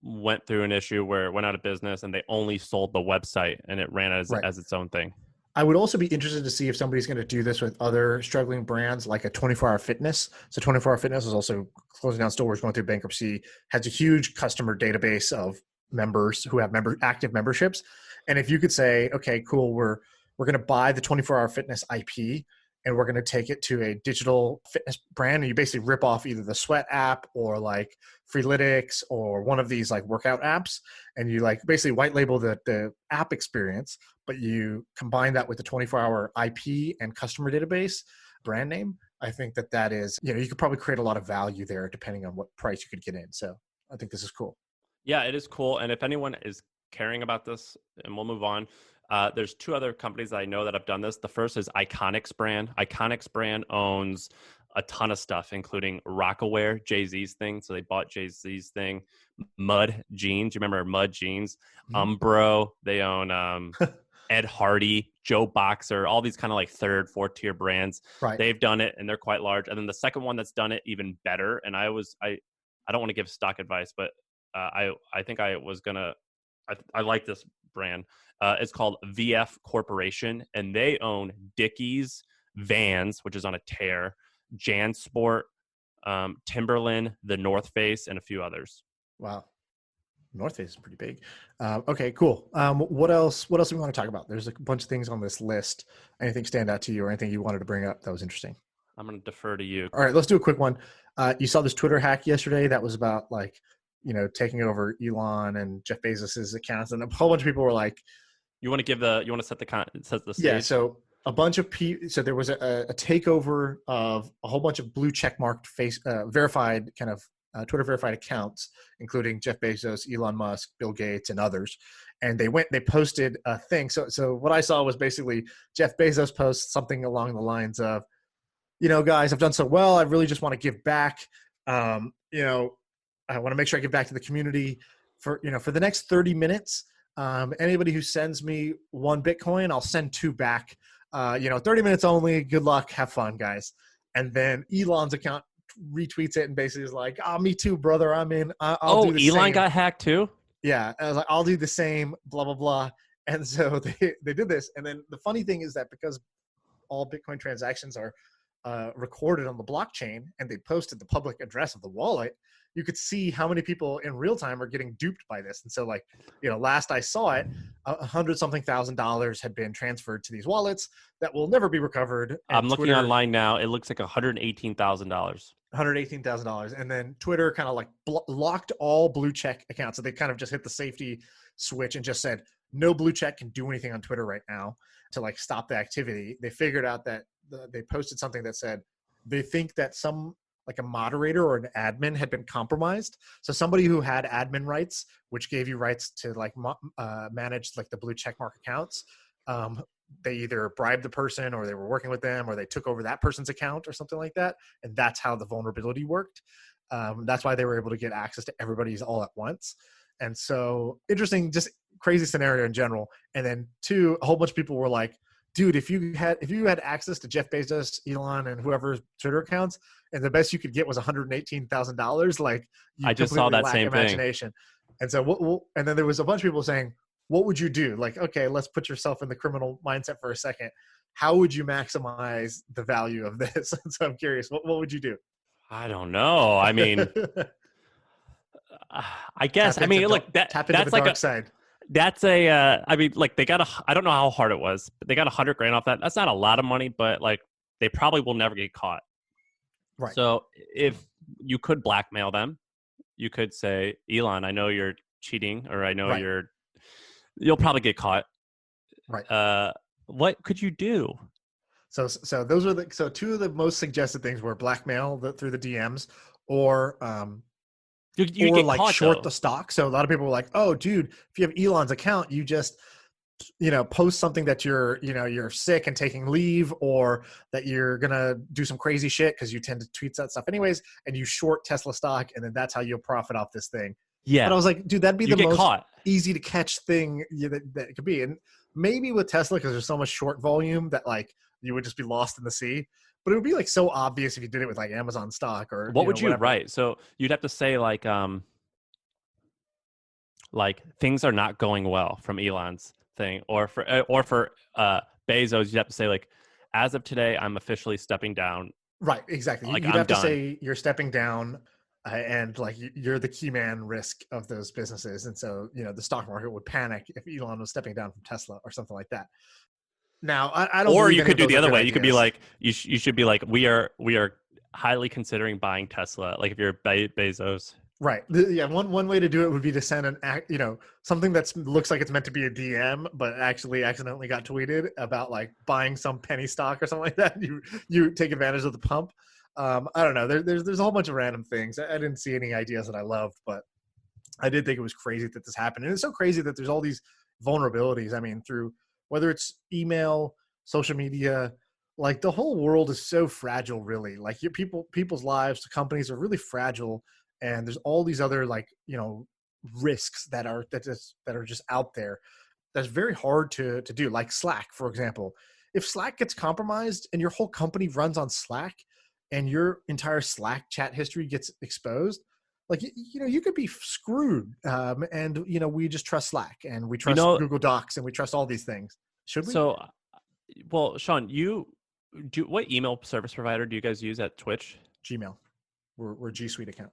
went through an issue where it went out of business and they only sold the website and it ran Right. as its own thing. I would also be interested to see if somebody's going to do this with other struggling brands like a 24-hour fitness. So 24-hour fitness is also closing down stores, going through bankruptcy, has a huge customer database of members who have active memberships. And if you could say, okay, cool, we're going to buy the 24-hour fitness IP and we're going to take it to a digital fitness brand, and you basically rip off either the Sweat app or like Freeletics or one of these like workout apps, and you like basically white label the app experience, but you combine that with the 24-hour IP and customer database brand name. I think that is, you could probably create a lot of value there depending on what price you could get in. So I think this is cool. Yeah, it is cool. And if anyone is caring about this, and we'll move on, there's two other companies that I know that have done this. The first is Iconics brand. Iconics brand owns a ton of stuff, including Rockaware, Jay-Z's thing. So they bought Jay-Z's thing. Mud Jeans. You remember Mud Jeans? Mhm. Umbro. They own Ed Hardy, Joe Boxer, all these kind of like third, fourth tier brands. Right. They've done it and they're quite large. And then the second one that's done it even better. And I don't want to give stock advice, but I think I was gonna. I like this brand. It's called VF Corporation, and they own Dickies, Vans, which is on a tear, JanSport, Timberland, the North Face, and a few others. Wow. North Face is pretty big. Okay, cool. What else do we want to talk about? There's a bunch of things on this list. Anything stand out to you or anything you wanted to bring up that was interesting? I'm going to defer to you. All right, let's do a quick one. You saw this Twitter hack yesterday that was about like, taking over Elon and Jeff Bezos's accounts, and a whole bunch of people were like, you want to set the stage? Yeah, so a bunch of people. So there was a takeover of a whole bunch of blue checkmarked verified kind of Twitter verified accounts, including Jeff Bezos, Elon Musk, Bill Gates, and others. And they posted a thing. So what I saw was basically Jeff Bezos post something along the lines of, guys, I've done so well. I really just want to give back. I want to make sure I give back to the community for the next 30 minutes. Anybody who sends me 1 Bitcoin, I'll send 2 back. 30 minutes only. Good luck. Have fun, guys. And then Elon's account retweets it and basically is like, "Oh, me too, brother. I'm in. I'll do the Elon same." got hacked too? Yeah. I was like, I'll do the same, blah, blah, blah. And so they did this. And then the funny thing is that because all Bitcoin transactions are recorded on the blockchain and they posted the public address of the wallet, you could see how many people in real time are getting duped by this. And so last I saw it, $100,000 had been transferred to these wallets that will never be recovered. I'm looking online now. It looks like $118,000. $118,000. And then Twitter kind of like locked all blue check accounts. So they kind of just hit the safety switch and just said, no blue check can do anything on Twitter right now to like stop the activity. They figured out that they posted something that said they think that like a moderator or an admin had been compromised. So somebody who had admin rights, which gave you rights to like manage like the blue checkmark accounts, they either bribed the person or they were working with them or they took over that person's account or something like that. And that's how the vulnerability worked. That's why they were able to get access to everybody's all at once. And so interesting, just crazy scenario in general. And then 2, a whole bunch of people were like, dude, if you had access to Jeff Bezos, Elon, and whoever's Twitter accounts, and the best you could get was $118,000, like I just saw that same imagination. Thing. And so and then there was a bunch of people saying, what would you do? Like, okay, let's put yourself in the criminal mindset for a second. How would you maximize the value of this? And so I'm curious, what would you do? I don't know. I mean, I guess. I mean, look, that's like dark side. That's I mean, like they got I don't know how hard it was, but they got $100,000 off that. That's not a lot of money, but like they probably will never get caught. Right. So if you could blackmail them, you could say, Elon, I know you're cheating, or I know you'll probably get caught. Right. What could you do? So those are 2 of the most suggested things were blackmail through the DMs or You or get like caught, short though. the stock. So a lot of people were like, oh, dude, if you have Elon's account, you just, post something that you're sick and taking leave, or that you're going to do some crazy shit because you tend to tweet that stuff anyways, and you short Tesla stock, and then that's how you'll profit off this thing. Yeah. But I was like, dude, that'd be the most caught. easy to catch thing that it could be. And maybe with Tesla, because there's so much short volume that like you would just be lost in the sea. But it would be like so obvious if you did it with like Amazon stock or what would you whatever. write? So you'd have to say like like things are not going well from Elon's thing, or for Bezos, you have to say like, as of today, I'm officially stepping down. Right, exactly. Like You'd I'm have to done. say you're stepping down, and like you're the key man risk of those businesses, and so the stock market would panic if Elon was stepping down from Tesla or something like that. Now, I don't Or believe you any could of do those the are other good way. You could be ideas. like, you should be like, we are highly considering buying Tesla. Like if you're Bezos. Right. Yeah. One way to do it would be to send something that looks like it's meant to be a DM, but actually accidentally got tweeted about like buying some penny stock or something like that. You take advantage of the pump. I don't know. There's a whole bunch of random things. I didn't see any ideas that I loved, but I did think it was crazy that this happened. And it's so crazy that there's all these vulnerabilities. I mean, through whether it's email, social media, like the whole world is so fragile, really. Like people's lives, the companies are really fragile. And there's all these other like, risks that are just out there. That's very hard to do. Like Slack, for example. If Slack gets compromised and your whole company runs on Slack and your entire Slack chat history gets exposed, like you could be screwed. And we just trust Slack and we You trust know, Google Docs and we trust all these things. Should we? so well, Sean, you do what email service provider do you guys use at Twitch? Gmail. We're G Suite account.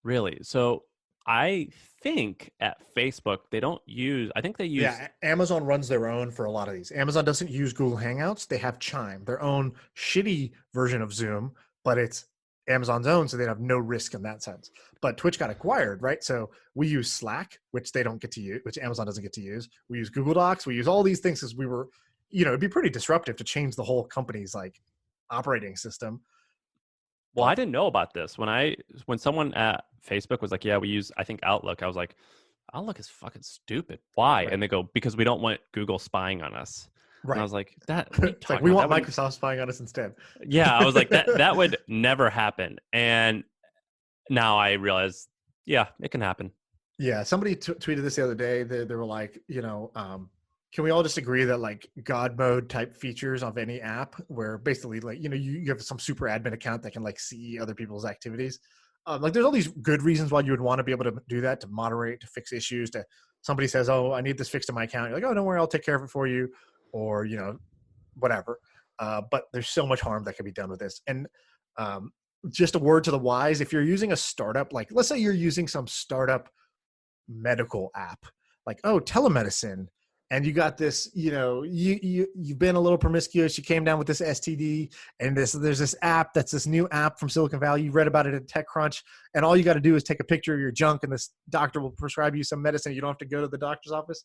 Really? So I think at Facebook they don't use. I think they use. Yeah, Amazon runs their own for a lot of these. Amazon doesn't use Google Hangouts. They have Chime, their own shitty version of Zoom, but it's Amazon's own, so they have no risk in that sense. But Twitch got acquired, right? So we use Slack, which they don't get to use, which Amazon doesn't get to use. We use Google Docs. We use all these things because we were, it'd be pretty disruptive to change the whole company's like operating system. Well, I But didn't know about this when someone at Facebook was like, "Yeah, we use I think Outlook." I was like, "Outlook is fucking stupid. Why?" right, And they go, "Because we don't want Google spying on us." And I right. was like, "That what are you It's like talking we about? want That would Microsoft spying on us instead. yeah." I was like, "That would never happen." And now I realize, yeah, it can happen. Yeah, somebody tweeted this the other day. They were like, can we all just agree that like God mode type features of any app, where basically like you have some super admin account that can like see other people's activities. Like there's all these good reasons why you would want to be able to do that, to moderate, to fix issues. To somebody says, "Oh, I need this fixed in my account," you're like, "Oh, don't worry, I'll take care of it for you," or whatever. But there's so much harm that can be done with this. And just a word to the wise: if you're using a startup, like let's say you're using some startup medical app, like telemedicine, and you got this, you've been a little promiscuous, you came down with this STD, and there's this app that's this new app from Silicon Valley, you read about it at TechCrunch, and all you got to do is take a picture of your junk and this doctor will prescribe you some medicine. You don't have to go to the doctor's office.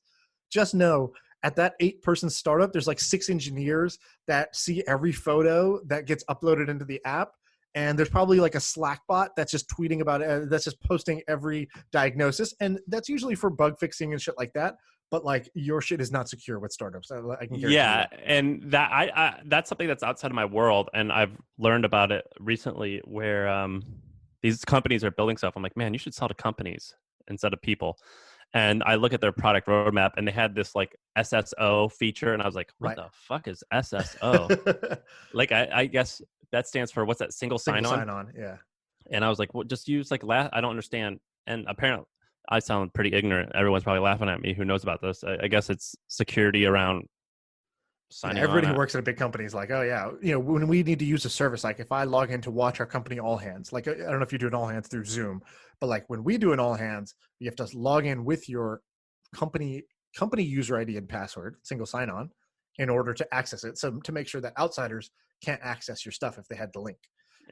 Just know at that 8-person startup, there's like 6 engineers that see every photo that gets uploaded into the app. And there's probably like a Slack bot that's just tweeting about it, that's just posting every diagnosis. And that's usually for bug fixing and shit like that. But like your shit is not secure with startups. I can guarantee you Yeah, that. and that I that's something that's outside of my world, and I've learned about it recently, where these companies are building stuff. I'm like, man, you should sell to companies instead of people. And I look at their product roadmap, and they had this like SSO feature, and I was like, what Right. the fuck is SSO? Like, I guess that stands for, what's that, single Single sign-on? sign on. Yeah. And I was like, well, just use like I don't understand. And apparently, I sound pretty ignorant. Everyone's probably laughing at me. Who knows about this? I guess it's security around Yeah, signing on. everybody who works at a big company is like, oh yeah, when we need to use a service, like if I log in to watch our company all hands, like I don't know if you do an all hands through Zoom, but like when we do an all hands, you have to log in with your company user ID and password, single sign on, in order to access it. So to make sure that outsiders can't access your stuff if they had the link.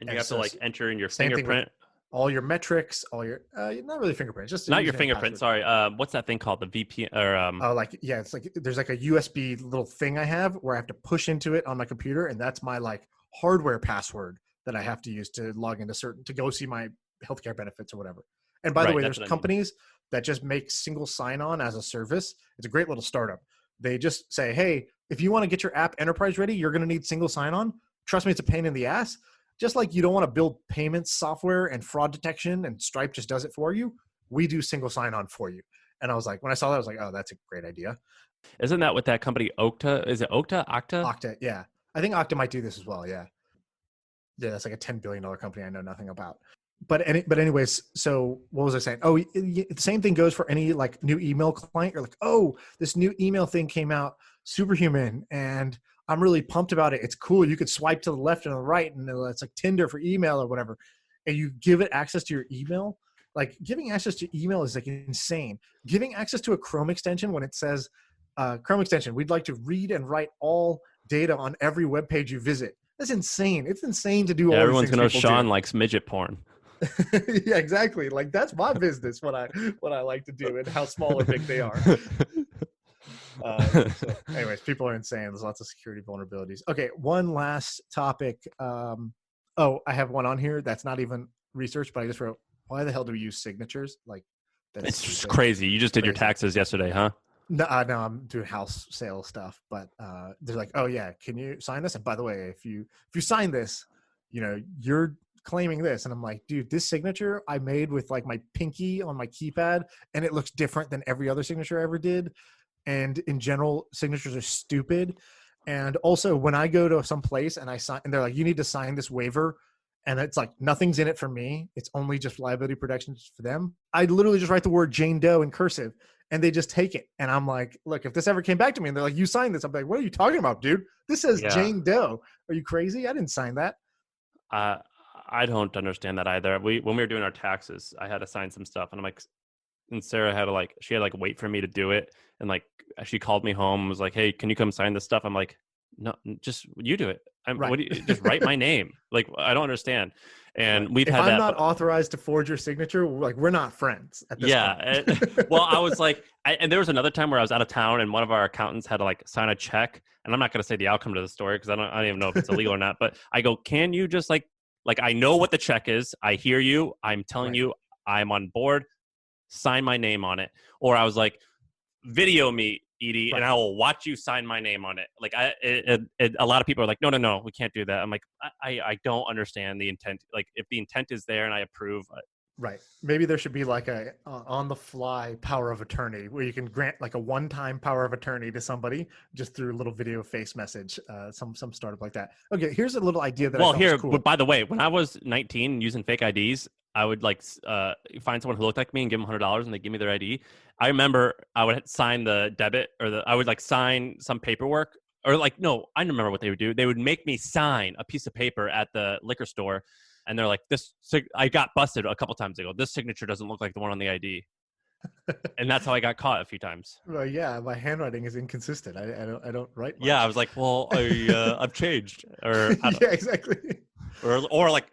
And you And have to so like enter in your same thing with fingerprint. all your metrics, all your not really fingerprints, just a Not your username and fingerprint. password. Sorry. What's that thing called? The VPN or Oh, like yeah, it's like there's like a USB little thing I have where I have to push into it on my computer, and that's my like hardware password that I have to use to log into to go see my healthcare benefits or whatever. And by the right. way, That's there's what I mean. companies that just make single sign-on as a service. It's a great little startup. They just say, hey, if you want to get your app enterprise ready, you're going to need single sign-on. Trust me, it's a pain in the ass. Just like you don't want to build payments software and fraud detection, and Stripe just does it for you. We do single sign-on for you. And I was like, when I saw that, I was like, oh, that's a great idea. Isn't that what that company Okta? Is it Okta? Okta? Okta, yeah. I think Okta might do this as well, yeah. Yeah, that's like a $10 billion company I know nothing about. but anyways, so what was I saying? Oh, the same thing goes for any like new email client. You're like, oh, this new email thing came out, superhuman, and I'm really pumped about it. It's cool. You could swipe to the left and the right, and it's like Tinder for email or whatever. And you give it access to your email. Like giving access to email is like insane. Giving access to a Chrome extension when it says Chrome extension, we'd like to read and write all data on every web page you visit. That's insane. It's insane to do Yeah, all these everyone's things gonna know people Sean do. likes midget porn. Yeah, exactly. Like that's my business. What I like to do and how small or big they are. So anyways, people are insane. There's lots of security vulnerabilities. Okay, one last topic. Oh, I have one on here that's not even research, but I just wrote, why the hell do we use signatures? Like that's It's just stupid. crazy. You just did your Crazy. taxes yesterday, huh? No, no, I'm doing house sale stuff, but they're like, oh yeah, can you sign this? And by the way, if you sign this, you're claiming this. And I'm like, dude, this signature I made with like my pinky on my keypad, and it looks different than every other signature I ever did. And in general, signatures are stupid. And also, when I go to some place and I sign, and they're like, you need to sign this waiver, and it's like nothing's in it for me. It's only just liability protections for them. I literally just write the word Jane Doe in cursive, and they just take it. And I'm like, look, if this ever came back to me and they're like, you signed this, I'm like, what are you talking about, dude? This says Yeah. Jane Doe. Are you crazy? I didn't sign that. I don't understand that either. When we were doing our taxes, I had to sign some stuff, and I'm like, and Sarah had to like, she had to like wait for me to do it, and like she called me home and was like, hey, can you come sign this stuff? I'm like, no, just you do it. Right. What do you, just write my name? Like, I don't understand. And Right. we've If had I'm that. not authorized to forge your signature, like we're not friends at this point. Well, I was like, and there was another time where I was out of town, and one of our accountants had to like sign a check, and I'm not going to say the outcome to the story because I don't even know if it's illegal or not. But I go, can you just like I know what the check is. I hear you. I'm telling Right. you, I'm on board. Sign my name on it. Or I was like, video me, Edie, Right. and I will watch you sign my name on it. Like a lot of people are like, no, we can't do that. I'm like, I don't understand the intent. Like if the intent is there and I approve. Right. Maybe there should be like a on the fly power of attorney where you can grant like a one-time power of attorney to somebody just through a little video face message, some startup like that. Okay, here's a little idea that I thought was cool. But by the way, when I was 19 using fake IDs, I would like find someone who looked like me and give them $100 and they give me their ID. I remember I would sign the debit I would like sign some paperwork or like, no, I remember what they would do. They would make me sign a piece of paper at the liquor store. And they're like, I got busted a couple times ago. This signature doesn't look like the one on the ID. And that's how I got caught a few times. Well, yeah, my handwriting is inconsistent. I don't write much. Yeah, I was like, well, I've changed. Or yeah, exactly. Or like,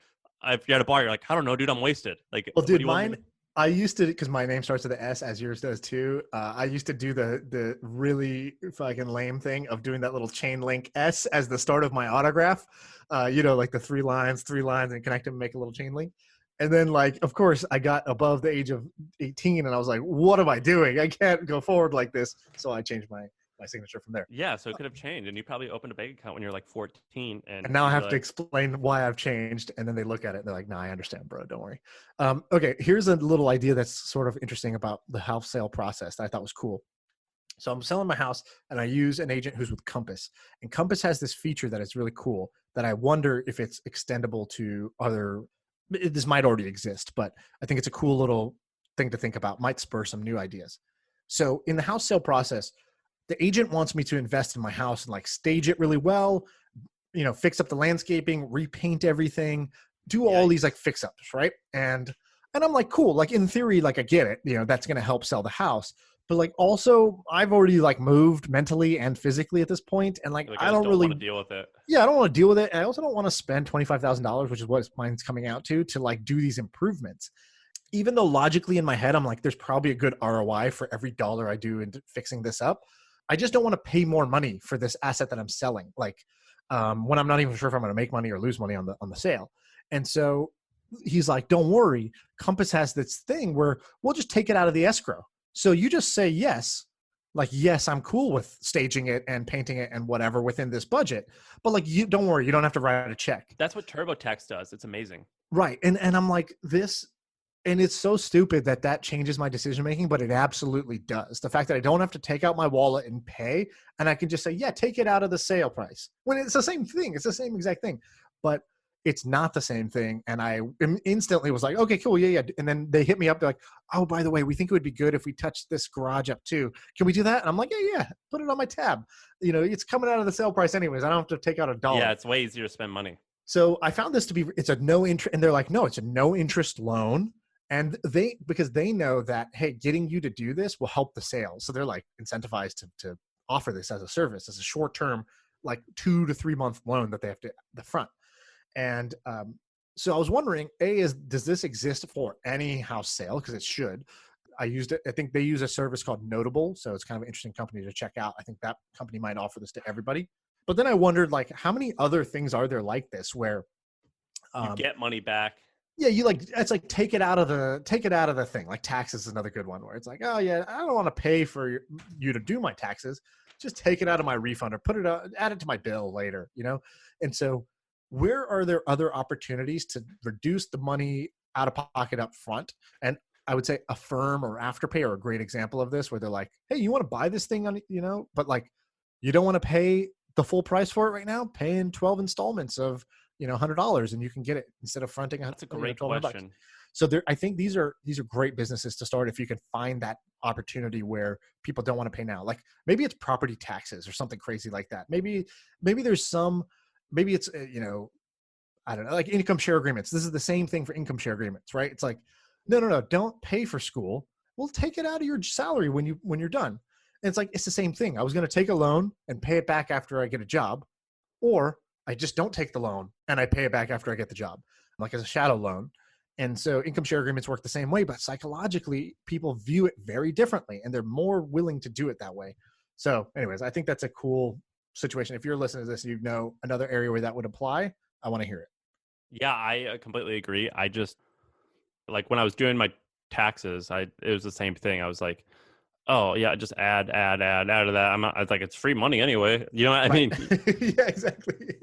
if you're at a bar, you're like, I don't know, dude, I'm wasted. Like, well, dude, mine, I used to, because my name starts with an S, as yours does too. I used to do the really fucking lame thing of doing that little chain link S as the start of my autograph. Like the three lines and connect them and make a little chain link. And then, like, of course, I got above the age of 18, and I was like, "What am I doing? I can't go forward like this." So I changed my signature from there. Yeah, so it could have changed, and you probably opened a bank account when you're like 14, and now I have to explain why I've changed, and then they look at it and they're like, "Nah, I understand, bro. Don't worry." Okay, here's a little idea that's sort of interesting about the house sale process that I thought was cool. So I'm selling my house, and I use an agent who's with Compass, and Compass has this feature that is really cool that I wonder if it's extendable to other. This might already exist, but I think it's a cool little thing to think about. Might spur some new ideas. So in the house sale process, the agent wants me to invest in my house and like stage it really well, fix up the landscaping, repaint everything, do all these like fix ups, right? And I'm like, cool. Like in theory, like I get it, that's going to help sell the house. But like also I've already like moved mentally and physically at this point, and like I don't really want to deal with it. Yeah, I don't want to deal with it. And I also don't want to spend $25,000, which is what mine's coming out to like do these improvements. Even though logically in my head I'm like, there's probably a good ROI for every dollar I do into fixing this up. I just don't want to pay more money for this asset that I'm selling. Like when I'm not even sure if I'm going to make money or lose money on the sale. And so he's like, don't worry. Compass has this thing where we'll just take it out of the escrow. So you just say yes, like, yes, I'm cool with staging it and painting it and whatever within this budget. But like, you don't worry, you don't have to write a check. That's what TurboTax does. It's amazing. Right. And I'm like, this, and it's so stupid that changes my decision making, but it absolutely does. The fact that I don't have to take out my wallet and pay, and I can just say, yeah, take it out of the sale price. When it's the same thing. It's the same exact thing. But It's not the same thing. And I instantly was like, okay, cool. Yeah. And then they hit me up. They're like, oh, by the way, we think it would be good if we touched this garage up too. Can we do that? And I'm like, yeah, put it on my tab. It's coming out of the sale price anyways. I don't have to take out $1. Yeah, it's way easier to spend money. So I found this to be, it's a no interest. And they're like, no, it's a no interest loan. And because they know that, hey, getting you to do this will help the sale. So they're like incentivized to offer this as a service, as a short-term, like 2 to 3 month loan that they have to the front. And so I was wondering, does this exist for any house sale? Because it should. I used it. I think they use a service called Notable. So it's kind of an interesting company to check out. I think that company might offer this to everybody. But then I wondered, like, how many other things are there like this where you get money back? Yeah, it's like take it out of the thing. Like taxes is another good one where it's like, oh yeah, I don't want to pay for you to do my taxes. Just take it out of my refund or add it to my bill later, And so where are there other opportunities to reduce the money out of pocket up front? And I would say Affirm or Afterpay are a great example of this, where they're like, hey, you want to buy this thing on, but like, you don't want to pay the full price for it right now, pay in 12 installments of, $100 and you can get it instead of fronting. That's a great question. So I think these are great businesses to start if you can find that opportunity where people don't want to pay now. Like maybe it's property taxes or something crazy like that. Maybe there's maybe it's, I don't know, like income share agreements. This is the same thing for income share agreements, right? It's like, no, don't pay for school. We'll take it out of your salary when you're done. And it's like, it's the same thing. I was going to take a loan and pay it back after I get a job, or I just don't take the loan and I pay it back after I get the job, like as a shadow loan. And so income share agreements work the same way, but psychologically people view it very differently and they're more willing to do it that way. So anyways, I think that's a cool situation. If you're listening to this, another area where that would apply, I want to hear it. Yeah, I completely agree. I just, like when I was doing my taxes, it was the same thing. I was like, oh yeah, just add to that. I was like, it's free money anyway. You know what I mean? Yeah, exactly.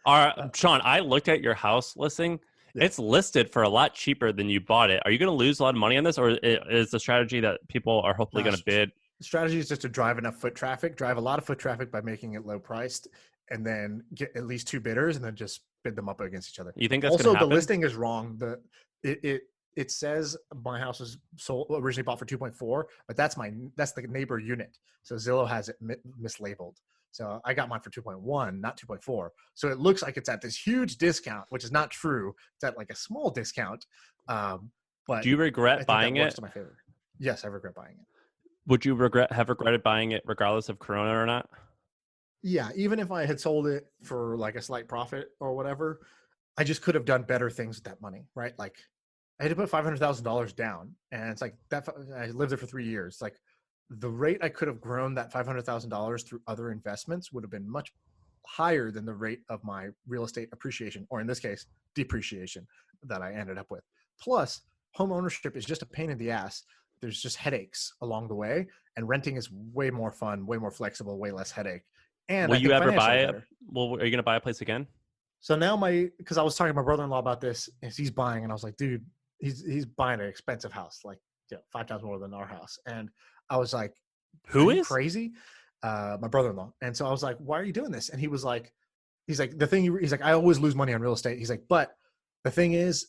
All right, Sean, I looked at your house listing. Yeah. It's listed for a lot cheaper than you bought it. Are you going to lose a lot of money on this, or is the strategy that people are hopefully going to bid? The strategy is just to drive enough drive a lot of foot traffic by making it low priced, and then get at least 2 bidders, and then just bid them up against each other. You think that's also the listing is wrong? It says my house was originally bought for 2.4, but that's the neighbor unit. So Zillow has it mislabeled. So I got mine for 2.1, not 2.4. So it looks like it's at this huge discount, which is not true. It's at like a small discount. But do you regret buying it? To my favor. Yes, I regret buying it. Would you have regretted buying it regardless of Corona or not? Yeah, even if I had sold it for like a slight profit or whatever, I just could have done better things with that money, right? Like I had to put $500,000 down, and it's like that. I lived there for 3 years. Like the rate I could have grown that $500,000 through other investments would have been much higher than the rate of my real estate appreciation, or in this case, depreciation that I ended up with. Plus, home ownership is just a pain in the ass. There's just headaches along the way, and renting is way more fun, way more flexible, way less headache. And will you ever buy it? Well, are you going to buy a place again? So now because I was talking to my brother-in-law about this, and he's buying, and I was like, dude, he's buying an expensive house, like 5 times more than our house. And I was like, who is crazy? My brother-in-law. And so I was like, why are you doing this? And he's like, I always lose money on real estate. He's like, but the thing is,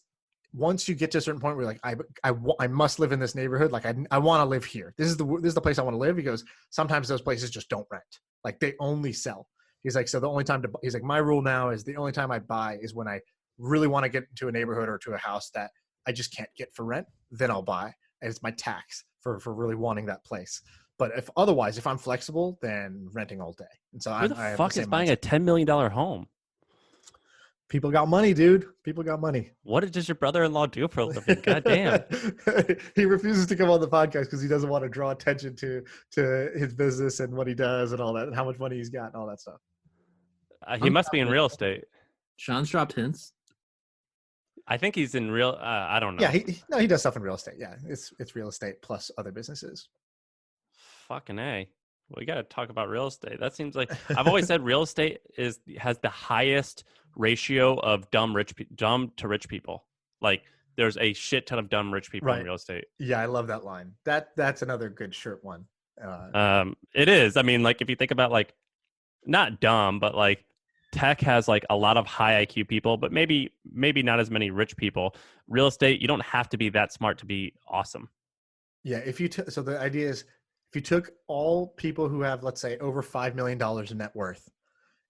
once you get to a certain point where you're like, I must live in this neighborhood. Like I want to live here. This is the place I want to live. He goes, sometimes those places just don't rent. Like they only sell. He's like, so the only time he's like, my rule now is the only time I buy is when I really want to get into a neighborhood or to a house that I just can't get for rent. Then I'll buy. And it's my tax for really wanting that place. But if I'm flexible, then renting all day. And so who the fuck is buying a $10 million home? People got money, dude. People got money. What does your brother-in-law do for a living? God damn. He refuses to come on the podcast because he doesn't want to draw attention to his business and what he does and all that, and how much money he's got and all that stuff. He must be in real estate. Sean's dropped hints. I think he's in real. I don't know. Yeah, he does stuff in real estate. Yeah, it's real estate plus other businesses. Fucking A. We got to talk about real estate. That seems like I've always said real estate has the highest ratio of dumb to rich people. Like there's a shit ton of dumb rich people in real estate. Yeah, I love that line. That's another good shirt one. It is. I mean, like if you think about like not dumb, but like tech has like a lot of high IQ people, but maybe not as many rich people. Real estate, you don't have to be that smart to be awesome. Yeah, if you so the idea is if you took all people who have, let's say, over $5 million in net worth,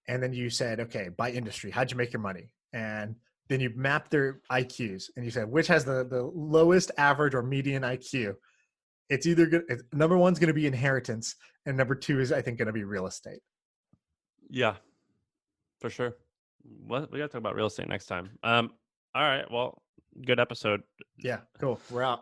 and then you said, okay, by industry, how'd you make your money? And then you map their IQs, and you said which has the lowest average or median IQ. It's either good. Number one's going to be inheritance, and number two is, I think, going to be real estate. Yeah, for sure. Well, we got to talk about real estate next time. All right. Well, good episode. Yeah, cool. We're out.